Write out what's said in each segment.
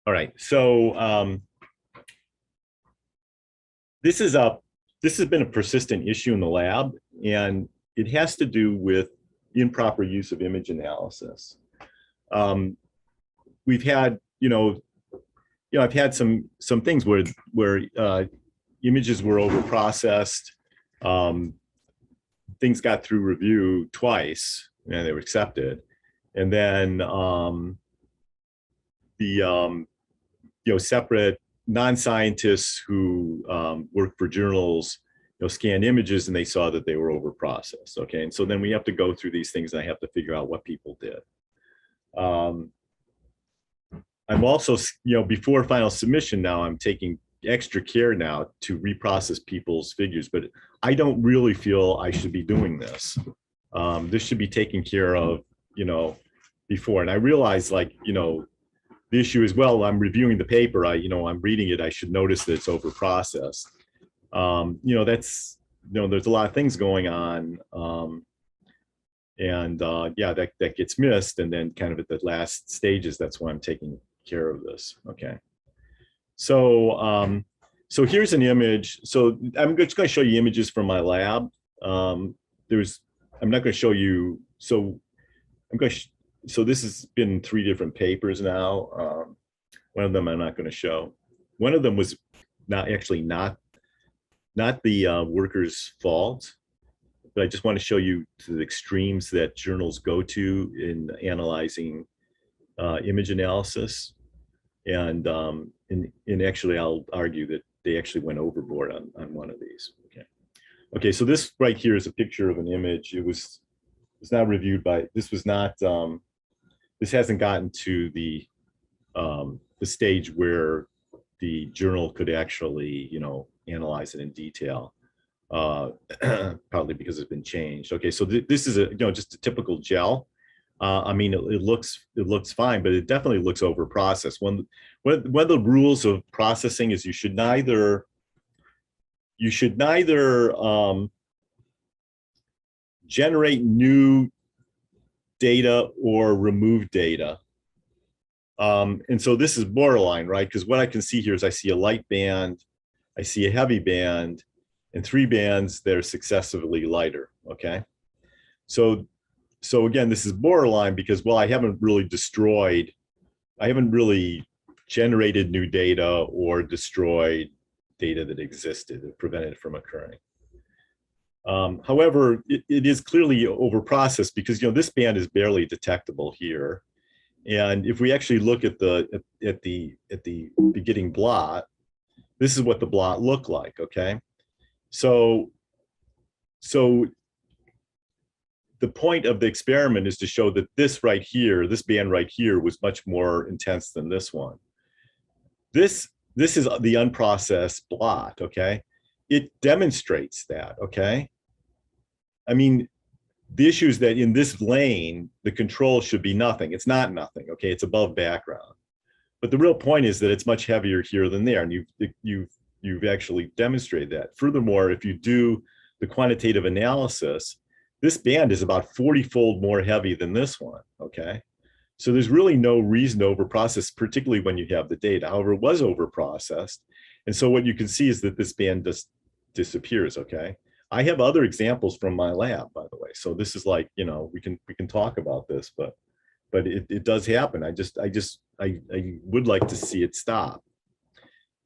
All right. So this is a this has been a persistent issue in the lab, and it has to do with improper use of image analysis. We've had, I've had some things where images were overprocessed. Things got through review twice, and they were accepted, and then separate non-scientists who work for journals, scanned images and they saw that they were overprocessed. Okay, and so then we have to go through these things, and I have to figure out what people did. I'm also, before final submission now, I'm taking extra care now to reprocess people's figures, but I don't really feel I should be doing this. This should be taken care of, before. And I realize, the issue is, well, I'm reviewing the paper, I'm reading it, I should notice that it's overprocessed. That's, there's a lot of things going on. That gets missed. And then kind of at the last stages, that's why I'm taking care of this. Okay. So, so here's an image. So I'm just going to show you images from my lab. I'm not going to show you, so so this has been 3 different papers now. One of them I'm not going to show. One of them was not the worker's fault, but I just want to show you to the extremes that journals go to in analyzing image analysis. And actually, I'll argue that they actually went overboard on one of these. Okay, so this right here is a picture of an image. It was not reviewed by, this hasn't gotten to the stage where the journal could actually, analyze it in detail, probably because it's been changed. Okay, so this is just a typical gel. I mean, it looks fine, but it definitely looks over processed. One of the rules of processing is you should neither generate new data or remove data. And so this is borderline, right? Because what I can see here is I see a light band, I see a heavy band, and 3 bands that are successively lighter. Okay, so again, this is borderline because, well, I haven't really generated new data or destroyed data that existed and prevented it from occurring. However, it is clearly overprocessed because, this band is barely detectable here. And if we actually look at the beginning blot, this is what the blot looked like. Okay, so the point of the experiment is to show that this band right here was much more intense than this one. This is the unprocessed blot. Okay, it demonstrates that. Okay, I mean, the issue is that in this lane, the control should be nothing. It's not nothing. Okay, it's above background. But the real point is that it's much heavier here than there, and you've actually demonstrated that. Furthermore, if you do the quantitative analysis, this band is about 40-fold more heavy than this one. Okay, so there's really no reason to overprocess, particularly when you have the data. However, it was overprocessed, and so what you can see is that this band just disappears. Okay, I have other examples from my lab, by the way. So this is like, we can talk about this, but it does happen. I would like to see it stop.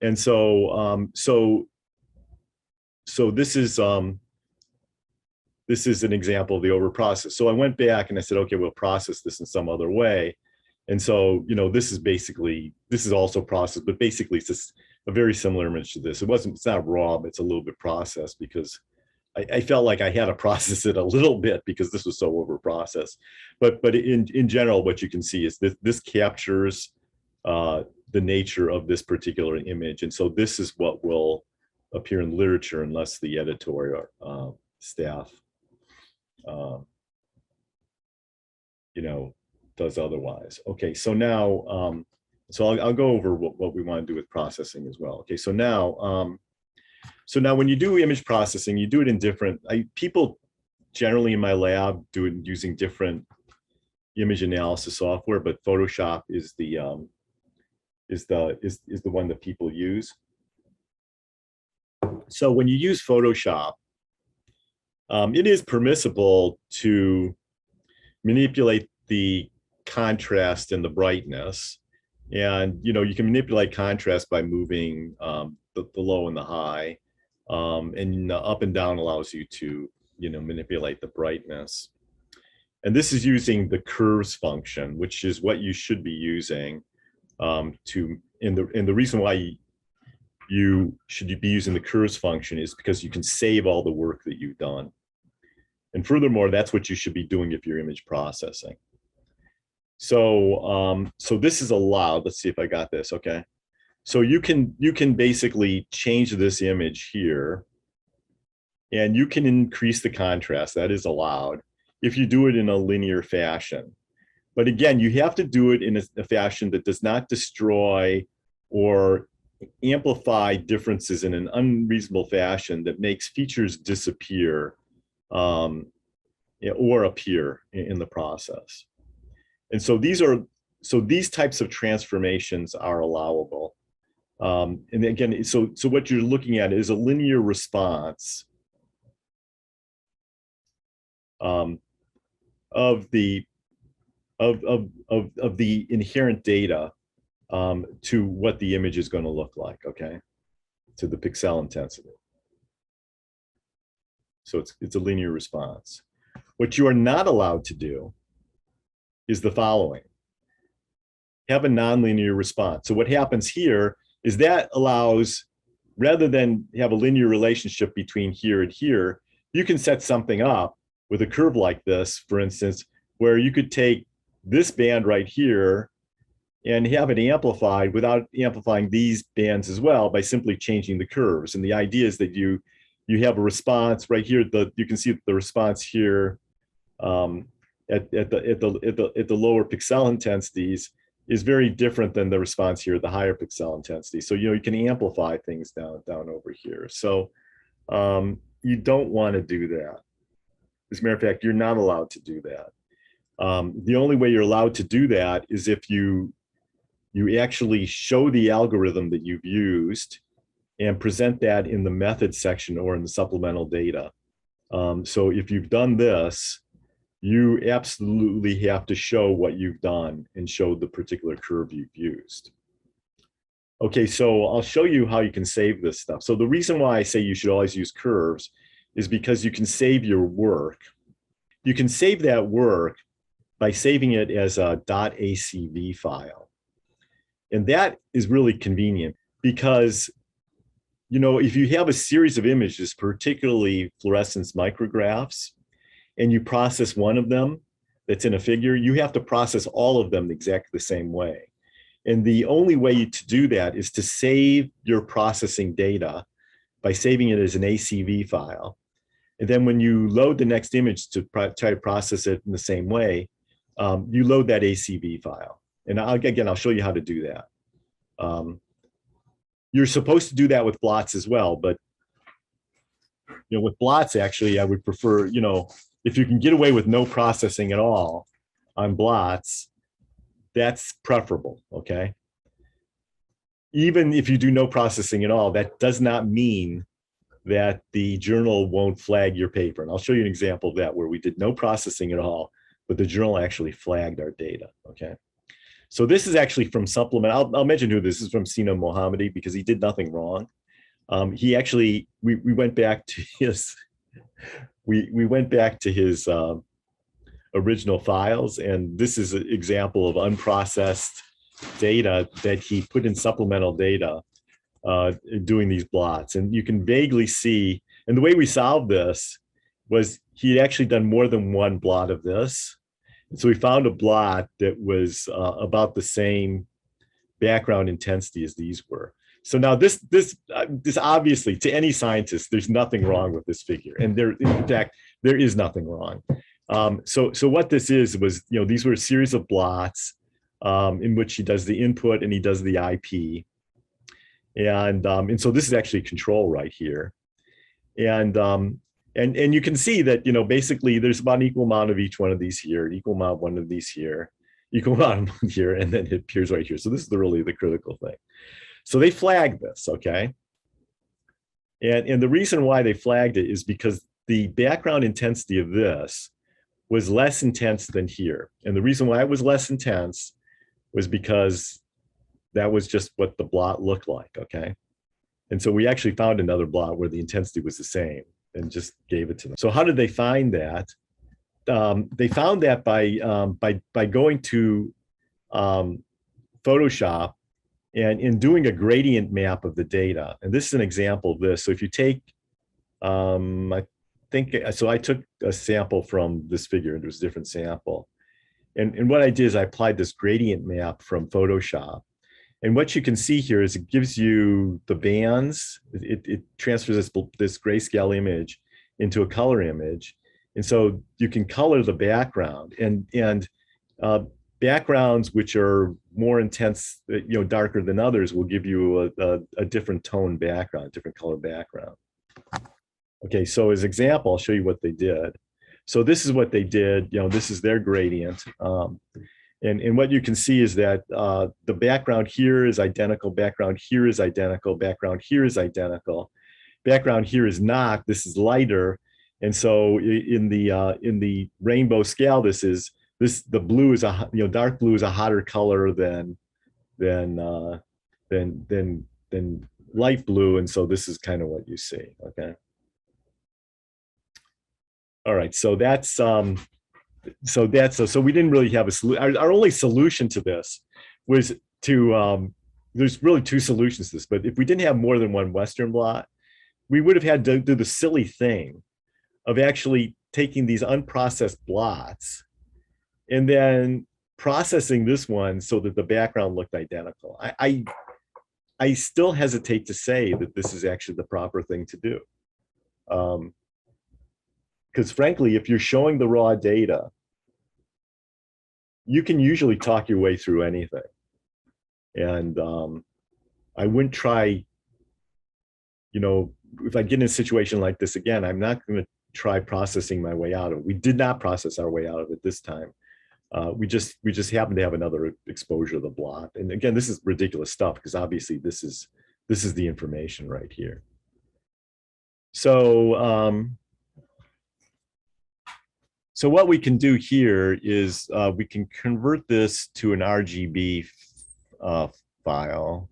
And so this is an example of the overprocess. So I went back and I said, okay, we'll process this in some other way. And so, this is also processed, but basically it's just a very similar image to this. It's not raw, but it's a little bit processed because I felt like I had to process it a little bit because this was so overprocessed. But in general, what you can see is this captures the nature of this particular image. And so this is what will appear in literature unless the editorial staff does otherwise. Okay, so now I'll go over what we want to do with processing as well. Okay, so now when you do image processing, you do it in different, people generally in my lab do it using different image analysis software, but Photoshop is the is the one that people use. So when you use Photoshop, it is permissible to manipulate the contrast and the brightness. And you can manipulate contrast by moving the low and the high, and up and down allows you to manipulate the brightness. And this is using the curves function, which is what you should be using and the reason why you should be using the curves function is because you can save all the work that you've done. And furthermore, that's what you should be doing if you're image processing. So so this is allowed. Let's see if I got this. Okay. So you can basically change this image here, and you can increase the contrast. That is allowed if you do it in a linear fashion. But again, you have to do it in a fashion that does not destroy or amplify differences in an unreasonable fashion that makes features disappear or appear in the process. And so these types of transformations are allowable. And again, so what you're looking at is a linear response of the inherent data to what the image is going to look like, okay, to the pixel intensity. So it's a linear response. What you are not allowed to do is the following: have a nonlinear response. So what happens here is that allows, rather than have a linear relationship between here and here, you can set something up with a curve like this, for instance, where you could take this band right here and have it amplified without amplifying these bands as well by simply changing the curves. And the idea is that you have a response right here. You can see the response here at the lower pixel intensities is very different than the response here at the higher pixel intensity. So you can amplify things down over here. So you don't want to do that. As a matter of fact, you're not allowed to do that. The only way you're allowed to do that is if you actually show the algorithm that you've used and present that in the method section or in the supplemental data. So if you've done this, you absolutely have to show what you've done and show the particular curve you've used. Okay, so I'll show you how you can save this stuff. So the reason why I say you should always use curves is because you can save your work. You can save that work by saving it as a .acv file. And that is really convenient because, if you have a series of images, particularly fluorescence micrographs, and you process one of them that's in a figure, you have to process all of them exactly the same way. And the only way to do that is to save your processing data by saving it as an ACV file. And then when you load the next image to try to process it in the same way, you load that ACV file. And I'll show you how to do that. You're supposed to do that with blots as well, but with blots, actually, I would prefer, if you can get away with no processing at all on blots, that's preferable, okay? Even if you do no processing at all, that does not mean that the journal won't flag your paper. And I'll show you an example of that where we did no processing at all, but the journal actually flagged our data, okay? So this is actually from supplement. I'll mention who this is from, Sina Mohammadi, because he did nothing wrong. He actually, we went back to his, we went back to his original files, and this is an example of unprocessed data that he put in supplemental data doing these blots. And you can vaguely see, and the way we solved this was he had actually done more than one blot of this. And so we found a blot that was about the same background intensity as these were. So now this obviously, to any scientist, there's nothing wrong with this figure, and in fact there is nothing wrong. So what this was, these were a series of blots in which he does the input and he does the IP, and so this is actually control right here, and you can see that basically there's about an equal amount of each one of these here, an equal amount of one of these here, equal amount here, and then it appears right here. So this is really the critical thing. So they flagged this, okay? And the reason why they flagged it is because the background intensity of this was less intense than here. And the reason why it was less intense was because that was just what the blot looked like, okay? And so we actually found another blot where the intensity was the same and just gave it to them. So how did they find that? They found that by going to Photoshop and in doing a gradient map of the data. And this is an example of this. So if you take, I think, so I took a sample from this figure, and it was a different sample. And what I did is I applied this gradient map from Photoshop. And what you can see here is it gives you the bands. It transfers this grayscale image into a color image. And so you can color the background. And backgrounds which are more intense, darker than others, will give you a different tone background, different color background. Okay, so as example, I'll show you what they did. So this is what they did. This is their gradient. And what you can see is that the background here is identical, background here is identical, background here is identical, background here is not. This is lighter, and so in the rainbow scale, the blue is dark blue is a hotter color than light blue, and so this is kind of what you see. Okay. All right, so that's so we didn't really have a solution. Our only solution to this was to there's really two solutions to this, but if we didn't have more than one Western blot, we would have had to do the silly thing of actually taking these unprocessed blots and then processing this one so that the background looked identical. I still hesitate to say that this is actually the proper thing to do. Because frankly, if you're showing the raw data, you can usually talk your way through anything. And I wouldn't try, if I get in a situation like this again, I'm not going to try processing my way out of it. We did not process our way out of it this time. We just happened to have another exposure of the blot. And again, this is ridiculous stuff because obviously this is the information right here. So so what we can do here is we can convert this to an RGB file.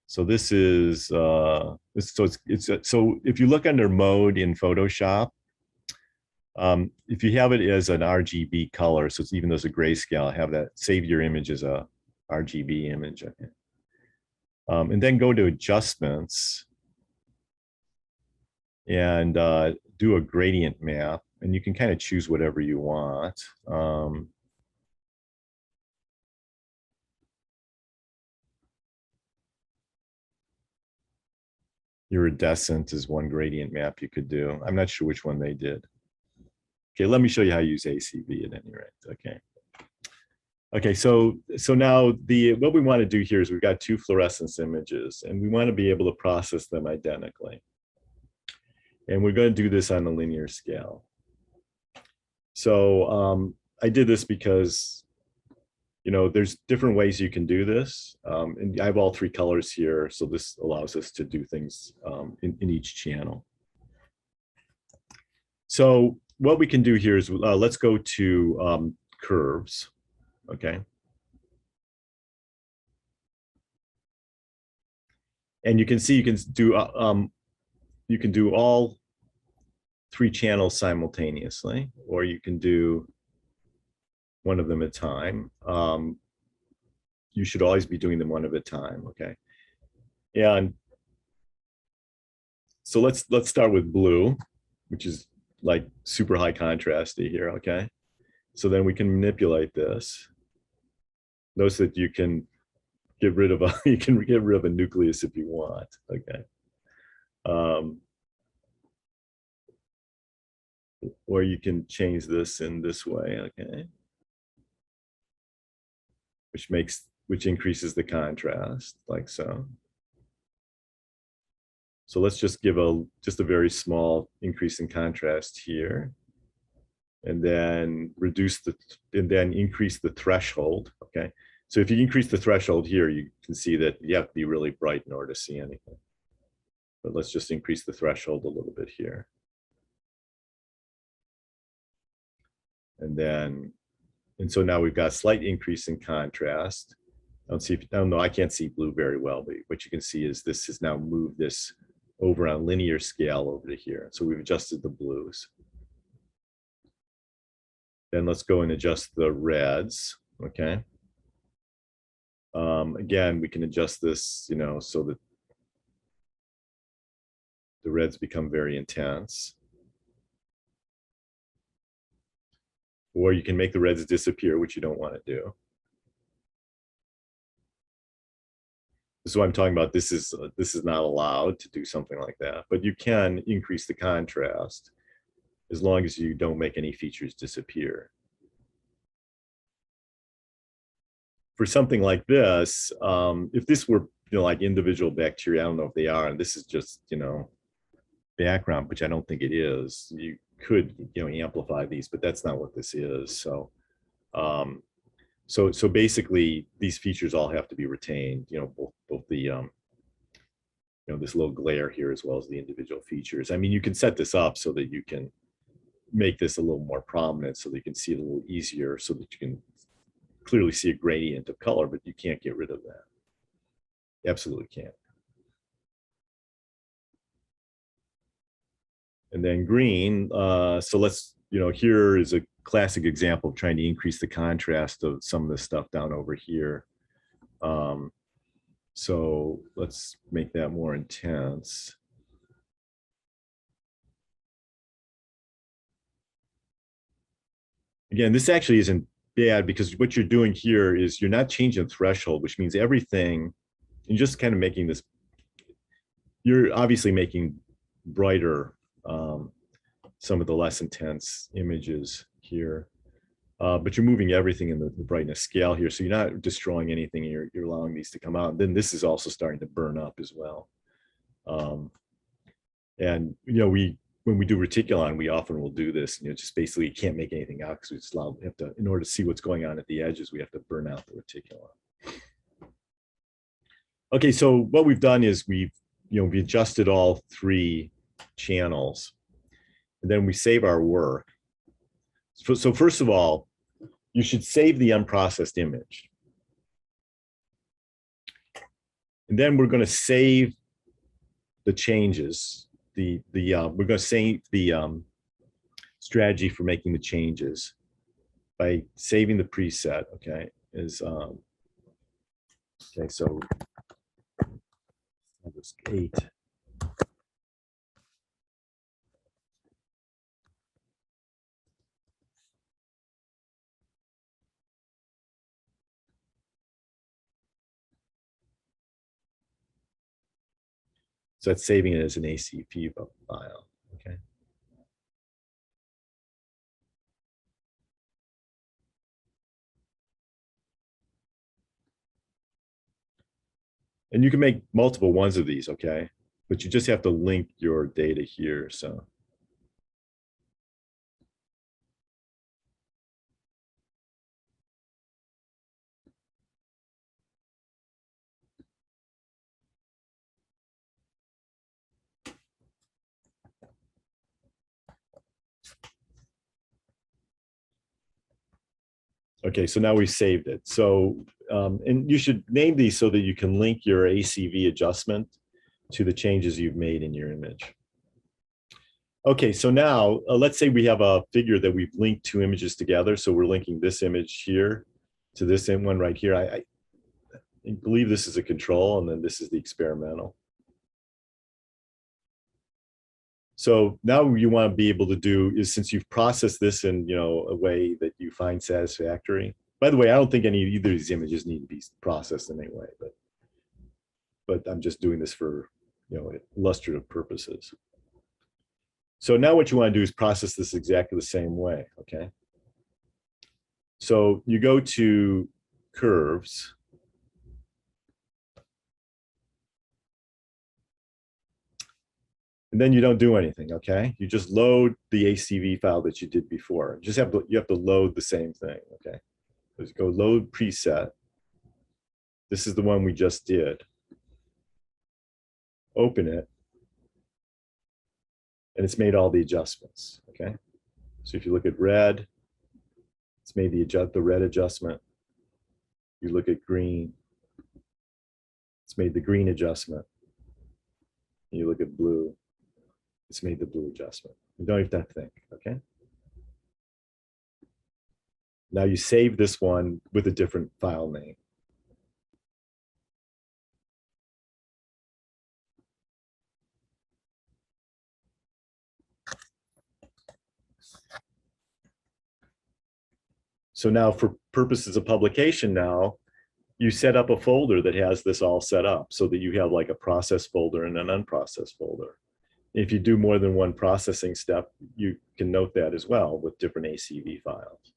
So this is so if you look under mode in Photoshop, if you have it as an RGB color, so it's even though it's a grayscale, have that save your image as a RGB image. Okay. And then go to adjustments and do a gradient map, and you can kind of choose whatever you want. Iridescent is one gradient map you could do. I'm not sure which one they did. Okay, let me show you how to use ACV at any rate. Okay. Okay, so now what we want to do here is we've got two fluorescence images, and we want to be able to process them identically. And we're going to do this on a linear scale. So I did this because, there's different ways you can do this. And I have all three colors here, so this allows us to do things in each channel. So what we can do here is let's go to curves, okay? And you can see you can do all three channels simultaneously, or you can do one of them at a time. You should always be doing them one at a time, okay? And so let's start with blue, which is like super high contrasty here, okay? So then we can manipulate this. Notice that you can get rid of a nucleus if you want, okay? Or you can change this in this way, okay? Which increases the contrast, like so. So let's just give just a very small increase in contrast here. and then increase the threshold. Okay. So if you increase the threshold here, you can see that you have to be really bright in order to see anything. But let's just increase the threshold a little bit here. And so now we've got a slight increase in contrast. I don't know, I can't see blue very well, but what you can see is this has now moved this over on linear scale over to here. So we've adjusted the blues. Then let's go and adjust the reds, okay? Again, we can adjust this, you know, so that the reds become very intense. Or you can make the reds disappear, which you don't want to do. This is what I'm talking about. This is not allowed to do something like that, but you can increase the contrast as long as you don't make any features disappear. For something like this, if this were, you know, like individual bacteria, I don't know if they are, and this is just, you know, background, which I don't think it is. You could, you know, amplify these, but that's not what this is. So, so basically, these features all have to be retained. You know, both the, you know, this little glare here as well as the individual features. I mean, you can set this up so that you can make this a little more prominent, so that you can see it a little easier, so that you can clearly see a gradient of color, but you can't get rid of that. You absolutely can't. And then green, so let's, you know, here is a classic example of trying to increase the contrast of some of the stuff down over here. So let's make that more intense. Again, this actually isn't bad, because what you're doing here is you're not changing the threshold, which means everything, you're just kind of making this, you're obviously making brighter some of the less intense images here. But you're moving everything in the brightness scale here. So you're not destroying anything. You're allowing these to come out. And then this is also starting to burn up as well. And, you know, when we do reticulon, we often will do this. You know, just basically you can't make anything out, because we just have to, in order to see what's going on at the edges, we have to burn out the reticulon. Okay, so what we've done is we adjusted all three channels, and then we save our work. So first of all, you should save the unprocessed image. And then we're going to save the changes. We're going to save the strategy for making the changes by saving the preset. Okay, okay. So that was 8. So that's saving it as an ACP file. Okay. And you can make multiple ones of these, okay? But you just have to link your data here. So okay, so now we've saved it. So, and you should name these so that you can link your ACV adjustment to the changes you've made in your image. Okay, so now let's say we have a figure that we've linked 2 images together. So we're linking this image here to this one right here. I believe this is a control, and then this is the experimental. So now you want to be able to do is, since you've processed this in, you know, a way that you find satisfactory. By the way, I don't think either of these images need to be processed in any way, but I'm just doing this for, you know, illustrative purposes. So now what you want to do is process this exactly the same way. Okay. So you go to curves. And then you don't do anything, okay? You just load the ACV file that you did before. You have to load the same thing, okay? Let's go load preset. This is the one we just did. Open it. And it's made all the adjustments, okay? So if you look at red, it's made the red adjustment. You look at green, it's made the green adjustment. You look at blue, it's made the blue adjustment. You don't have to think, okay? Now you save this one with a different file name. So now for purposes of publication now, you set up a folder that has this all set up so that you have like a process folder and an unprocessed folder. If you do more than one processing step, you can note that as well with different ACV files.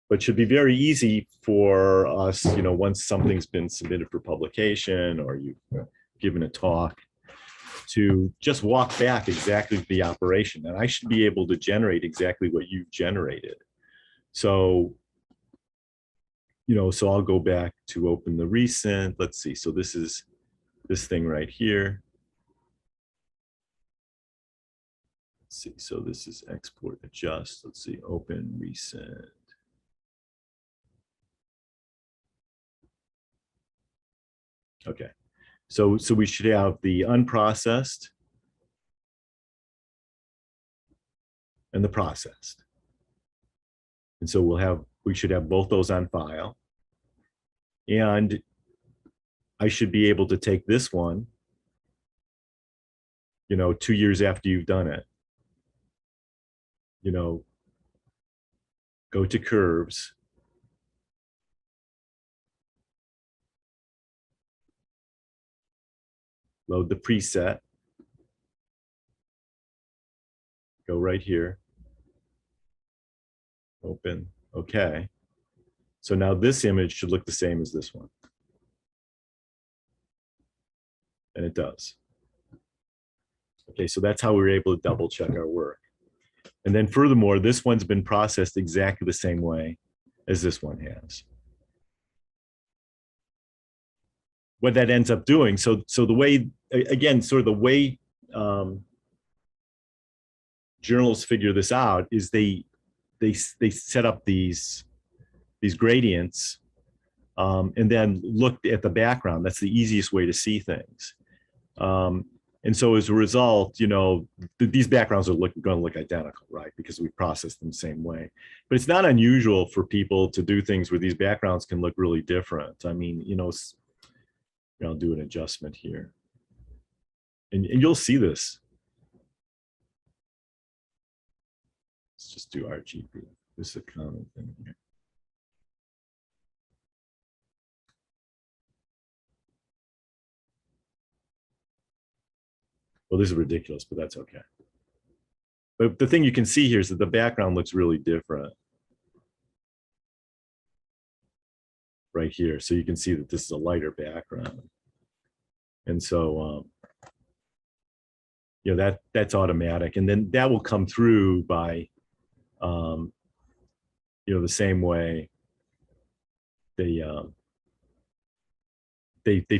But it should be very easy for us, you know, once something's been submitted for publication or you've given a talk, to just walk back exactly the operation. And I should be able to generate exactly what you've generated. So, you know, so I'll go back to open the recent. Let's see. So this is this thing right here. Let's see. So this is export adjust. Let's see. Open recent. Okay. So we should have the unprocessed and the processed. And so we should have both those on file. And I should be able to take this one, you know, 2 years after you've done it, you know, go to curves, load the preset, go right here, open, okay. So now this image should look the same as this one. And it does. Okay, so that's how we were able to double check our work. And then furthermore, this one's been processed exactly the same way as this one has. What that ends up doing, so the way, again, sort of the way journalists figure this out is they set up these gradients and then look at the background. That's the easiest way to see things. And so as a result, you know, these backgrounds are going to look identical, right? Because we process them the same way. But it's not unusual for people to do things where these backgrounds can look really different. I mean, you know, I'll do an adjustment here. And you'll see this. Let's just do RGB. This is a common thing here. Well, this is ridiculous, but that's okay. But the thing you can see here is that the background looks really different right here. So you can see that this is a lighter background. And so, you know, that's automatic. And then that will come through by, you know, the same way they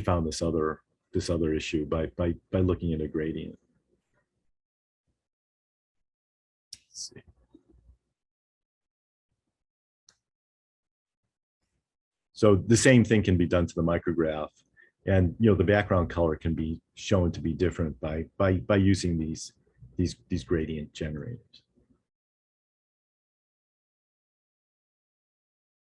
found this other issue by looking at a gradient. Let's see. So the same thing can be done to the micrograph, and you know the background color can be shown to be different by using these gradient generators.